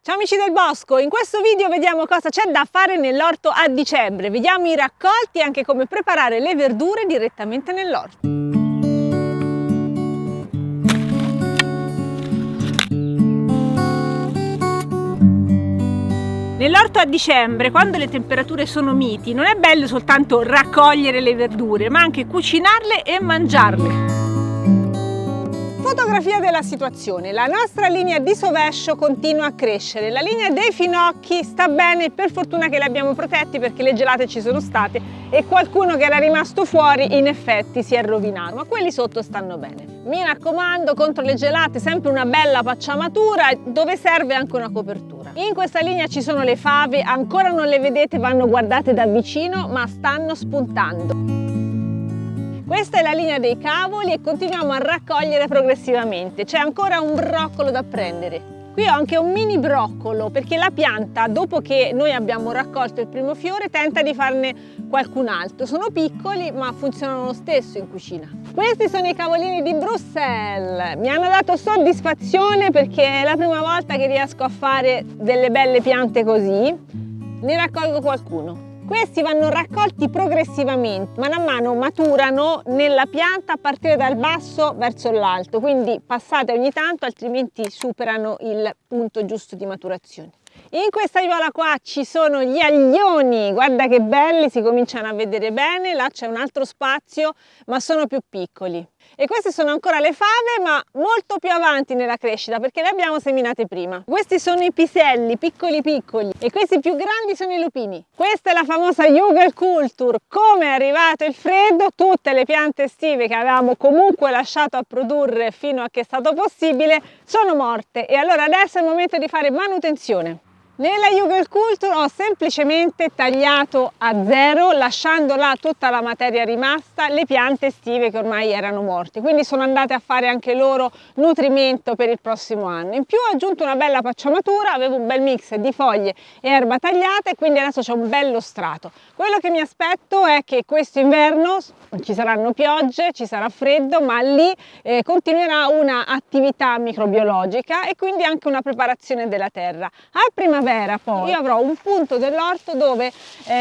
Ciao amici del bosco, in questo video vediamo cosa c'è da fare nell'orto a dicembre, vediamo i raccolti e anche come preparare le verdure direttamente nell'orto. Nell'orto a dicembre, quando le temperature sono miti, non è bello soltanto raccogliere le verdure, ma anche cucinarle e mangiarle. Fotografia della situazione, la nostra linea di sovescio continua a crescere, la linea dei finocchi sta bene, per fortuna che li abbiamo protetti perché le gelate ci sono state e qualcuno che era rimasto fuori in effetti si è rovinato, ma quelli sotto stanno bene. Mi raccomando, contro le gelate sempre una bella pacciamatura dove serve anche una copertura. In questa linea ci sono le fave, ancora non le vedete, vanno guardate da vicino, ma stanno spuntando. Questa è la linea dei cavoli e continuiamo a raccogliere progressivamente. C'è ancora un broccolo da prendere. Qui ho anche un mini broccolo perché la pianta, dopo che noi abbiamo raccolto il primo fiore, tenta di farne qualcun altro. Sono piccoli ma funzionano lo stesso in cucina. Questi sono i cavolini di Bruxelles. Mi hanno dato soddisfazione perché è la prima volta che riesco a fare delle belle piante così. Ne raccolgo qualcuno. Questi vanno raccolti progressivamente, man mano maturano nella pianta a partire dal basso verso l'alto, quindi passate ogni tanto altrimenti superano il punto giusto di maturazione. In questa aiuola qua ci sono gli aglioni, guarda che belli, si cominciano a vedere bene, là c'è un altro spazio ma sono più piccoli. E queste sono ancora le fave ma molto più avanti nella crescita perché le abbiamo seminate prima. Questi sono i piselli, piccoli piccoli, e questi più grandi sono i lupini. Questa è la famosa Jugelkultur. Come è arrivato il freddo, tutte le piante estive che avevamo comunque lasciato a produrre fino a che è stato possibile sono morte e allora adesso è il momento di fare manutenzione. Nella Jugelkultur ho semplicemente tagliato a zero, lasciando là tutta la materia rimasta, le piante estive che ormai erano morte, quindi sono andate a fare anche loro nutrimento per il prossimo anno. In più ho aggiunto una bella pacciamatura, avevo un bel mix di foglie e erba tagliata e quindi adesso c'è un bello strato. Quello che mi aspetto è che questo inverno ci saranno piogge, ci sarà freddo, ma lì continuerà una attività microbiologica e quindi anche una preparazione della terra. A primavera poi io avrò un punto dell'orto dove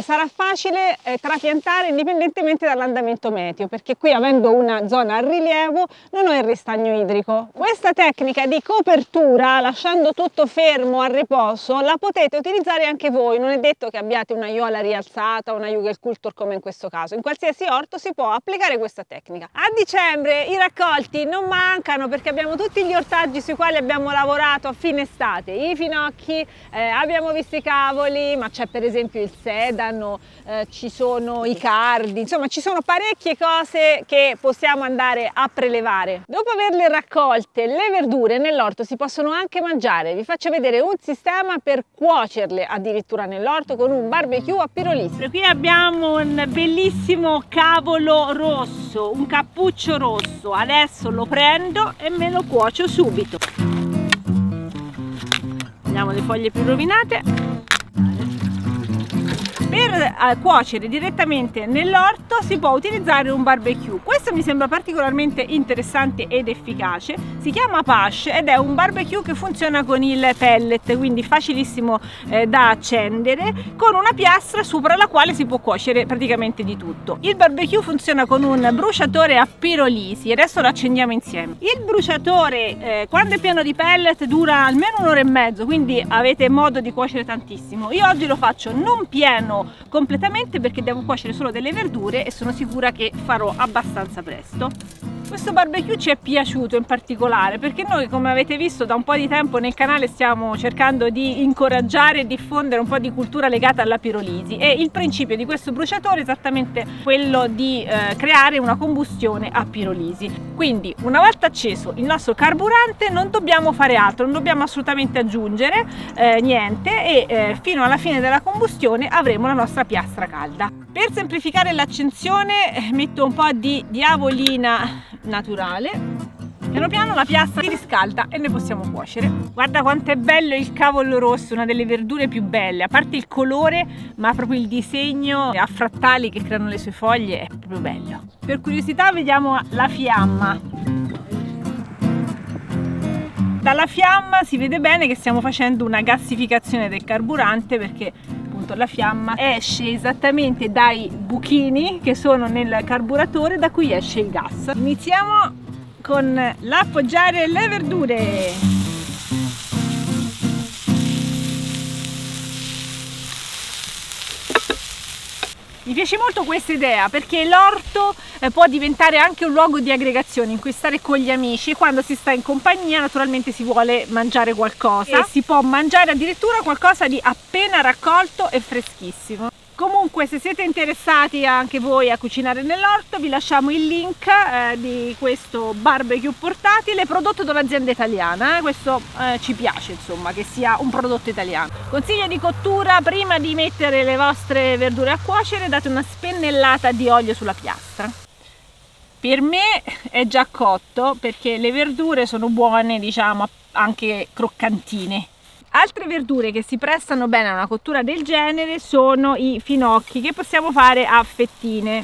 sarà facile trapiantare indipendentemente dall'andamento meteo, perché qui avendo una zona a rilievo non ho il ristagno idrico. Questa tecnica di copertura, lasciando tutto fermo a riposo, la potete utilizzare anche voi, non è detto che abbiate una aiuola rialzata o una Jugelkultur come in questo caso, in qualsiasi orto si può applicare questa tecnica. A dicembre i raccolti non mancano perché abbiamo tutti gli ortaggi sui quali abbiamo lavorato a fine estate, i finocchi, abbiamo visto i cavoli, ma c'è per esempio il sedano, ci sono i cardi, insomma ci sono parecchie cose che possiamo andare a prelevare. Dopo averle raccolte, le verdure nell'orto si possono anche mangiare. Vi faccio vedere un sistema per cuocerle addirittura nell'orto con un barbecue a pirolisi. Qui abbiamo un bellissimo cavolo rosso, un cappuccio rosso. Adesso lo prendo e me lo cuocio subito. Prendiamo le foglie più rovinate. Per cuocere direttamente nell'orto si può utilizzare un barbecue. Questo mi sembra particolarmente interessante ed efficace. Si chiama Pash ed è un barbecue che funziona con il pellet, quindi facilissimo da accendere, con una piastra sopra la quale si può cuocere praticamente di tutto. Il barbecue funziona con un bruciatore a pirolisi, adesso lo accendiamo insieme. Il bruciatore quando è pieno di pellet dura almeno un'ora e mezzo, quindi avete modo di cuocere tantissimo. Io oggi lo faccio non pieno completamente perché devo cuocere solo delle verdure e sono sicura che farò abbastanza presto. Questo barbecue ci è piaciuto in particolare perché noi, come avete visto, da un po' di tempo nel canale stiamo cercando di incoraggiare e diffondere un po' di cultura legata alla pirolisi e il principio di questo bruciatore è esattamente quello di creare una combustione a pirolisi. Quindi una volta acceso il nostro carburante non dobbiamo fare altro, non dobbiamo assolutamente aggiungere niente e fino alla fine della combustione avremo la nostra piastra calda. Per semplificare l'accensione metto un po' di diavolina naturale, piano piano la piastra si riscalda e ne possiamo cuocere. Guarda quanto è bello il cavolo rosso, una delle verdure più belle, a parte il colore ma proprio il disegno a frattali che creano le sue foglie è proprio bello. Per curiosità vediamo la fiamma. Dalla fiamma si vede bene che stiamo facendo una gassificazione del carburante, perché appunto la fiamma esce esattamente dai buchini che sono nel carburatore da cui esce il gas. Iniziamo con l'appoggiare le verdure. Mi piace molto questa idea perché l'orto può diventare anche un luogo di aggregazione in cui stare con gli amici. Quando si sta in compagnia naturalmente si vuole mangiare qualcosa e si può mangiare addirittura qualcosa di appena raccolto e freschissimo. Comunque, se siete interessati anche voi a cucinare nell'orto, vi lasciamo il link di questo barbecue portatile prodotto da un'azienda italiana. Questo ci piace, insomma, che sia un prodotto italiano. Consiglio di cottura: prima di mettere le vostre verdure a cuocere, date una spennellata di olio sulla piastra. Per me è già cotto perché le verdure sono buone, diciamo, anche croccantine. Altre verdure che si prestano bene a una cottura del genere sono i finocchi, che possiamo fare a fettine.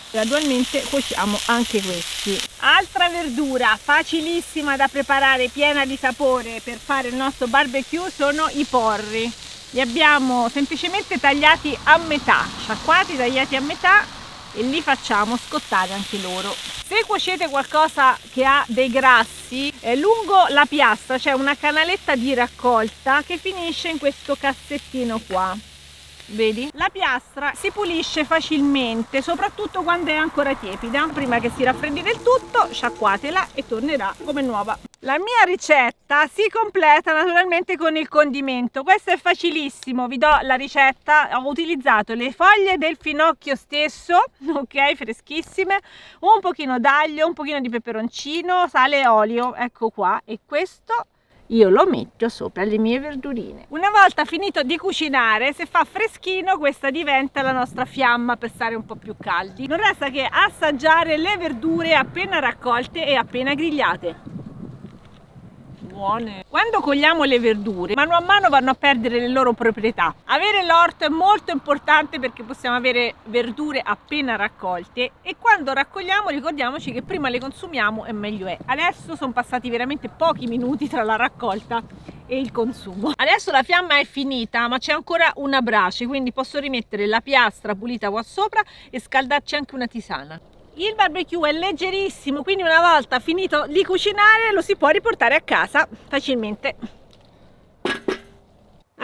Gradualmente cuociamo anche questi. Altra verdura facilissima da preparare, piena di sapore per fare il nostro barbecue, sono i porri. Li abbiamo semplicemente tagliati a metà, sciacquati, tagliati a metà, e li facciamo scottare anche loro. Se cuocete qualcosa che ha dei grassi, lungo la piastra c'è una canaletta di raccolta che finisce in questo cassettino qua. Vedi? La piastra si pulisce facilmente, soprattutto quando è ancora tiepida. Prima che si raffreddi del tutto, sciacquatela e tornerà come nuova. La mia ricetta si completa naturalmente con il condimento. Questo è facilissimo, vi do la ricetta. Ho utilizzato le foglie del finocchio stesso, ok, freschissime, un pochino d'aglio, un pochino di peperoncino, sale e olio, ecco qua, e questo io lo metto sopra le mie verdurine. Una volta finito di cucinare, se fa freschino, questa diventa la nostra fiamma per stare un po' più caldi. Non resta che assaggiare le verdure appena raccolte e appena grigliate. Buone. Quando cogliamo le verdure, mano a mano vanno a perdere le loro proprietà. Avere l'orto è molto importante perché possiamo avere verdure appena raccolte, e quando raccogliamo ricordiamoci che prima le consumiamo e meglio è. Adesso sono passati veramente pochi minuti tra la raccolta e il consumo. Adesso la fiamma è finita, ma c'è ancora una brace, quindi posso rimettere la piastra pulita qua sopra e scaldarci anche una tisana. Il barbecue è leggerissimo, quindi una volta finito di cucinare lo si può riportare a casa facilmente.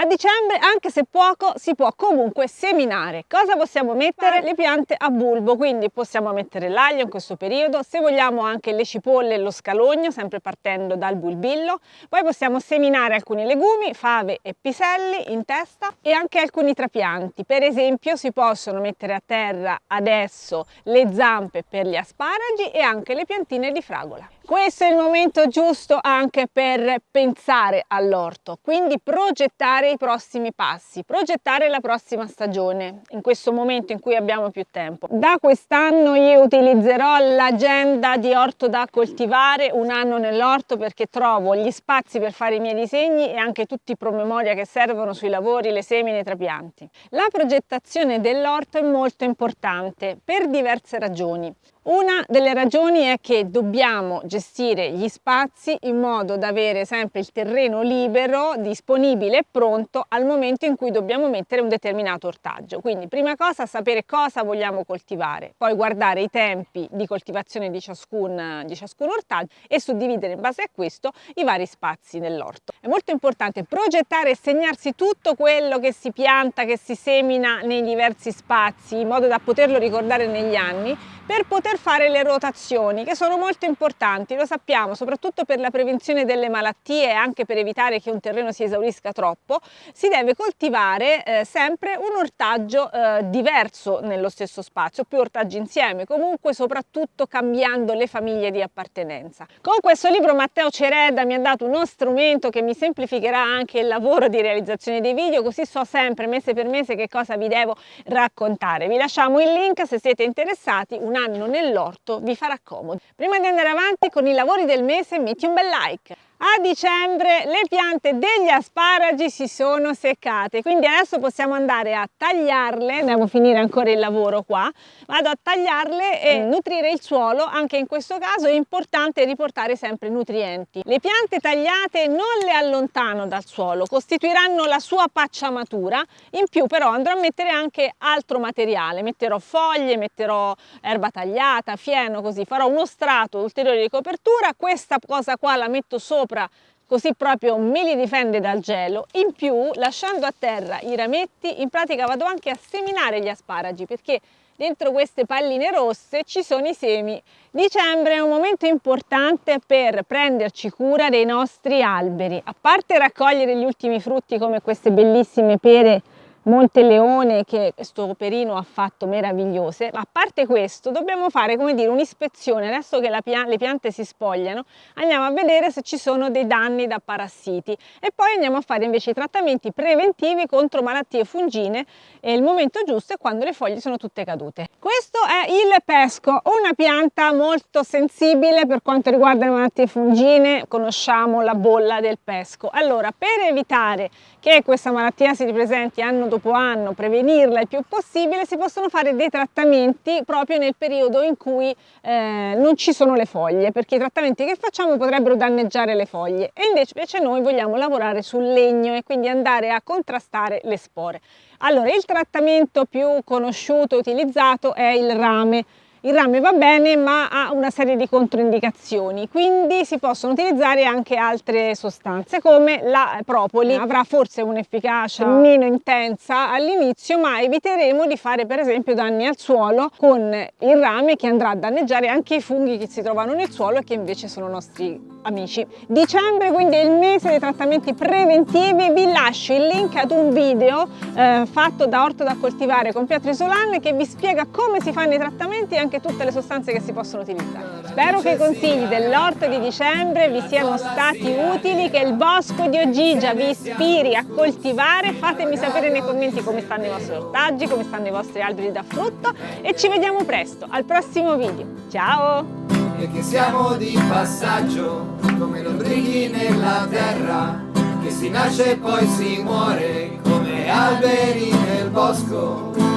A dicembre, anche se poco, si può comunque seminare. Cosa possiamo mettere? Le piante a bulbo, quindi possiamo mettere l'aglio in questo periodo, se vogliamo anche le cipolle e lo scalogno, sempre partendo dal bulbillo. Poi possiamo seminare alcuni legumi, fave e piselli in testa, e anche alcuni trapianti. Per esempio si possono mettere a terra adesso le zampe per gli asparagi e anche le piantine di fragola. Questo è il momento giusto anche per pensare all'orto, quindi progettare i prossimi passi, progettare la prossima stagione, in questo momento in cui abbiamo più tempo. Da quest'anno io utilizzerò l'agenda di orto da coltivare, un anno nell'orto, perché trovo gli spazi per fare i miei disegni e anche tutti i promemoria che servono sui lavori, le semine e i trapianti. La progettazione dell'orto è molto importante per diverse ragioni. Una delle ragioni è che dobbiamo gestire gli spazi in modo da avere sempre il terreno libero, disponibile e pronto al momento in cui dobbiamo mettere un determinato ortaggio. Quindi prima cosa sapere cosa vogliamo coltivare, poi guardare i tempi di coltivazione di ciascun ortaggio e suddividere in base a questo i vari spazi nell'orto. È molto importante progettare e segnarsi tutto quello che si pianta, che si semina nei diversi spazi, in modo da poterlo ricordare negli anni, per poter fare le rotazioni, che sono molto importanti, lo sappiamo, soprattutto per la prevenzione delle malattie e anche per evitare che un terreno si esaurisca troppo. Si deve coltivare sempre un ortaggio diverso nello stesso spazio, più ortaggi insieme, comunque soprattutto cambiando le famiglie di appartenenza. Con questo libro Matteo Cereda mi ha dato uno strumento che mi semplificherà anche il lavoro di realizzazione dei video, così so sempre mese per mese che cosa vi devo raccontare. Vi lasciamo il link se siete interessati. Un anno nell'orto vi farà comodo. Prima di andare avanti con i lavori del mese, metti un bel like. A dicembre le piante degli asparagi si sono seccate, quindi adesso possiamo andare a tagliarle, devo finire ancora il lavoro qua, vado a tagliarle e nutrire il suolo. Anche in questo caso è importante riportare sempre nutrienti. Le piante tagliate non le allontano dal suolo, costituiranno la sua pacciamatura, in più però andrò a mettere anche altro materiale, metterò foglie, metterò erba tagliata, fieno, così farò uno strato ulteriore di copertura. Questa cosa qua la metto sopra, così proprio me li difende dal gelo. In più, lasciando a terra i rametti, in pratica vado anche a seminare gli asparagi, perché dentro queste palline rosse ci sono i semi. Dicembre è un momento importante per prenderci cura dei nostri alberi, a parte raccogliere gli ultimi frutti come queste bellissime pere Monteleone che questo perino ha fatto meravigliose. Ma a parte questo dobbiamo fare, come dire, un'ispezione. Adesso che le piante si spogliano, andiamo a vedere se ci sono dei danni da parassiti e poi andiamo a fare invece i trattamenti preventivi contro malattie fungine, e il momento giusto è quando le foglie sono tutte cadute. Questo è il pesco, una pianta molto sensibile per quanto riguarda le malattie fungine. Conosciamo la bolla del pesco. Allora, per evitare che questa malattia si ripresenti anno dopo anno, prevenirla il più possibile, si possono fare dei trattamenti proprio nel periodo in cui non ci sono le foglie, perché i trattamenti che facciamo potrebbero danneggiare le foglie, e invece noi vogliamo lavorare sul legno e quindi andare a contrastare le spore. Allora, il trattamento più conosciuto e utilizzato è il rame. Il rame va bene, ma ha una serie di controindicazioni, quindi si possono utilizzare anche altre sostanze come la propoli. Avrà forse un'efficacia meno intensa all'inizio, ma eviteremo di fare per esempio danni al suolo con il rame, che andrà a danneggiare anche i funghi che si trovano nel suolo e che invece sono nostri amici. Dicembre quindi è il mese dei trattamenti preventivi. Vi lascio il link ad un video fatto da Orto da Coltivare con Pietro Isolan, che vi spiega come si fanno i trattamenti e anche tutte le sostanze che si possono utilizzare. Spero che i consigli dell'orto di dicembre vi siano stati utili, che il bosco di Ogygia vi ispiri a coltivare. Fatemi sapere nei commenti come stanno i vostri ortaggi, come stanno i vostri alberi da frutto, e ci vediamo presto al prossimo video. Ciao! E che siamo di passaggio come lombrichi nella terra, che si nasce e poi si muore come alberi nel bosco.